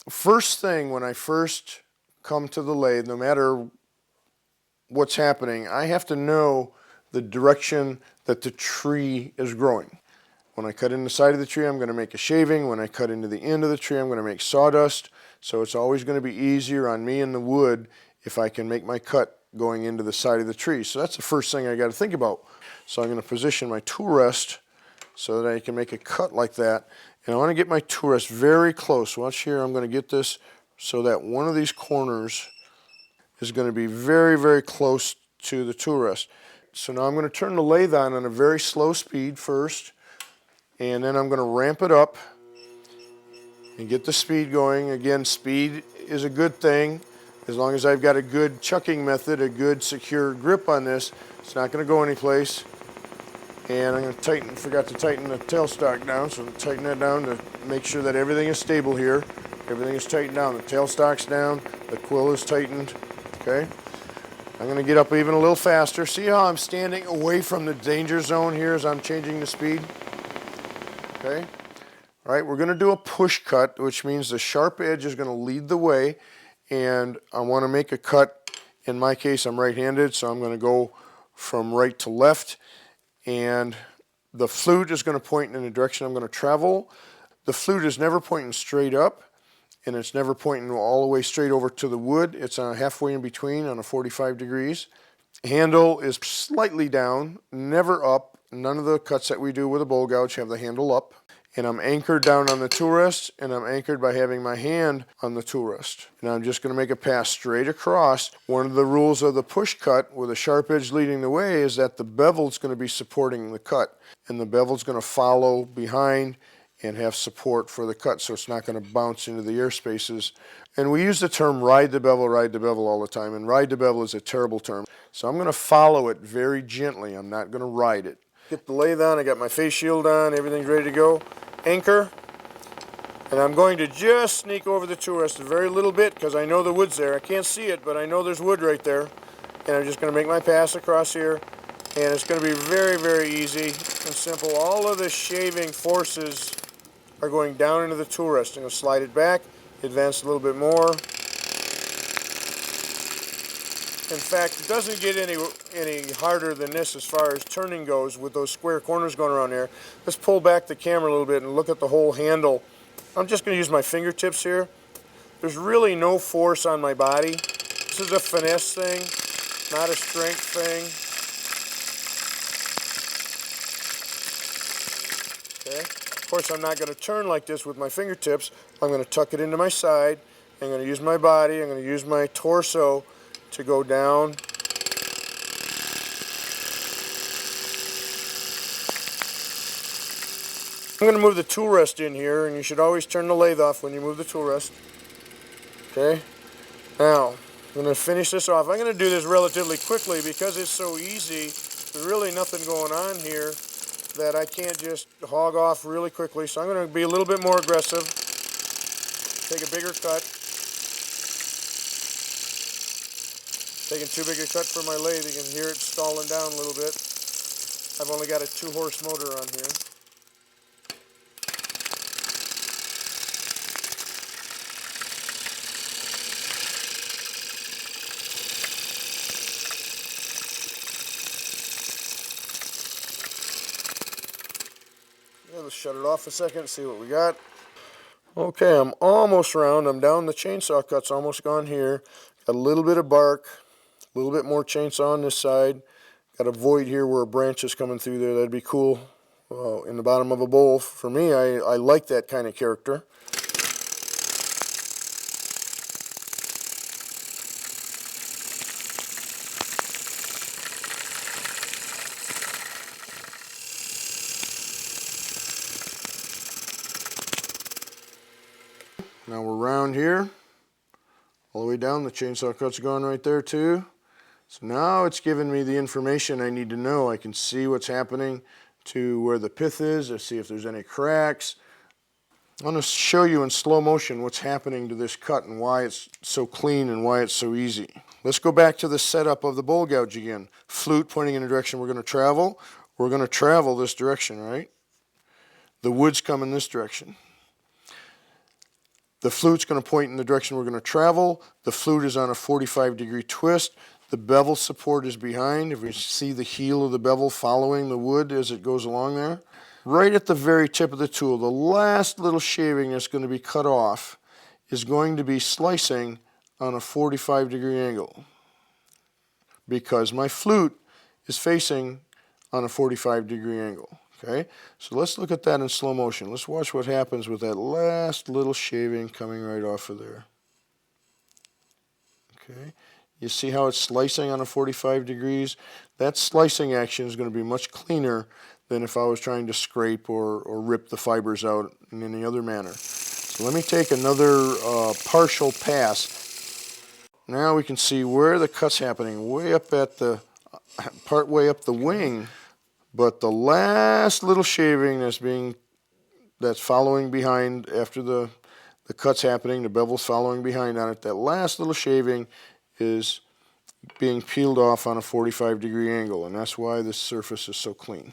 First thing when I first come to the lathe, no matter what's happening, I have to know the direction that the tree is growing. When I cut in the side of the tree, I'm going to make a shaving. When I cut into the end of the tree, I'm going to make sawdust. So it's always going to be easier on me and the wood if I can make my cut going into the side of the tree. So that's the first thing I got to think about. So I'm going to position my tool rest so that I can make a cut like that. And I want to get my tool rest very close. Watch here, I'm going to get this so that one of these corners is going to be very, very close to the tool rest. So now I'm going to turn the lathe on a very slow speed first, and then I'm going to ramp it up and get the speed going. Again, speed is a good thing. As long as I've got a good chucking method, a good secure grip on this, it's not going to go anyplace. And I'm going to tighten, forgot to tighten the tailstock down, so I'm going to tighten that down to make sure that everything is stable here. Everything is tightened down. The tailstock's down, the quill is tightened, okay? I'm going to get up even a little faster. See how I'm standing away from the danger zone here as I'm changing the speed? Okay? All right, we're going to do a push cut, which means the sharp edge is going to lead the way, and I want to make a cut. In my case, I'm right-handed, so I'm going to go from right to left. And the flute is going to point in the direction I'm going to travel. The flute is never pointing straight up, and it's never pointing all the way straight over to the wood. It's halfway in between on a 45 degrees. Handle is slightly down, never up. None of the cuts that we do with a bowl gouge have the handle up. And I'm anchored down on the tool rest, and I'm anchored by having my hand on the tool rest. And I'm just going to make a pass straight across. One of the rules of the push cut with a sharp edge leading the way is that the bevel is going to be supporting the cut. And the bevel is going to follow behind and have support for the cut, so it's not going to bounce into the air spaces. And we use the term ride the bevel all the time, and ride the bevel is a terrible term. So I'm going to follow it very gently. I'm not going to ride it. Get the lathe on, I got my face shield on, everything's ready to go. Anchor, and I'm going to just sneak over the tool rest a very little bit because I know the wood's there. I can't see it, but I know there's wood right there. And I'm just going to make my pass across here, and it's going to be very, very easy and simple. All of the shaving forces are going down into the tool rest. I'm going to slide it back, advance a little bit more. In fact, it doesn't get any harder than this as far as turning goes with those square corners going around there. Let's pull back the camera a little bit and look at the whole handle. I'm just going to use my fingertips here. There's really no force on my body. This is a finesse thing, not a strength thing. Okay. Of course, I'm not going to turn like this with my fingertips. I'm going to tuck it into my side. I'm going to use my body. I'm going to use my torso to go down. I'm going to move the tool rest in here, and you should always turn the lathe off when you move the tool rest. Okay? Now, I'm going to finish this off. I'm going to do this relatively quickly because it's so easy. There's really nothing going on here that I can't just hog off really quickly. So I'm going to be a little bit more aggressive. Take a bigger cut. Taking too big a cut for my lathe, you can hear it stalling down a little bit. I've only got a 2-horse motor on here. Yeah, let's shut it off a second, see what we got. Okay, I'm almost round. I'm down. The chainsaw cut's almost gone here. Got a little bit of bark. A little bit more chainsaw on this side. Got a void here where a branch is coming through there. That'd be cool in the bottom of a bowl. For me, I like that kind of character. Now we're round here. All the way down. The chainsaw cut's gone right there too. So now it's giving me the information I need to know. I can see what's happening to where the pith is. I see if there's any cracks. I'm going to show you in slow motion what's happening to this cut and why it's so clean and why it's so easy. Let's go back to the setup of the bowl gouge again. Flute pointing in the direction we're going to travel. We're going to travel this direction, right? The wood's coming this direction. The flute's going to point in the direction we're going to travel. The flute is on a 45-degree twist. The bevel support is behind. If we see the heel of the bevel following the wood as it goes along there. Right at the very tip of the tool, the last little shaving that's going to be cut off is going to be slicing on a 45-degree angle, because my flute is facing on a 45-degree angle. Okay, so let's look at that in slow motion. Let's watch what happens with that last little shaving coming right off of there. Okay, you see how it's slicing on a 45 degrees? That slicing action is going to be much cleaner than if I was trying to scrape or rip the fibers out in any other manner. So let me take another partial pass. Now we can see where the cut's happening, way up at the, part way up the wing. But the last little shaving that's following behind after the cut's happening, the bevel's following behind on it, that last little shaving is being peeled off on a 45-degree angle, and that's why this surface is so clean.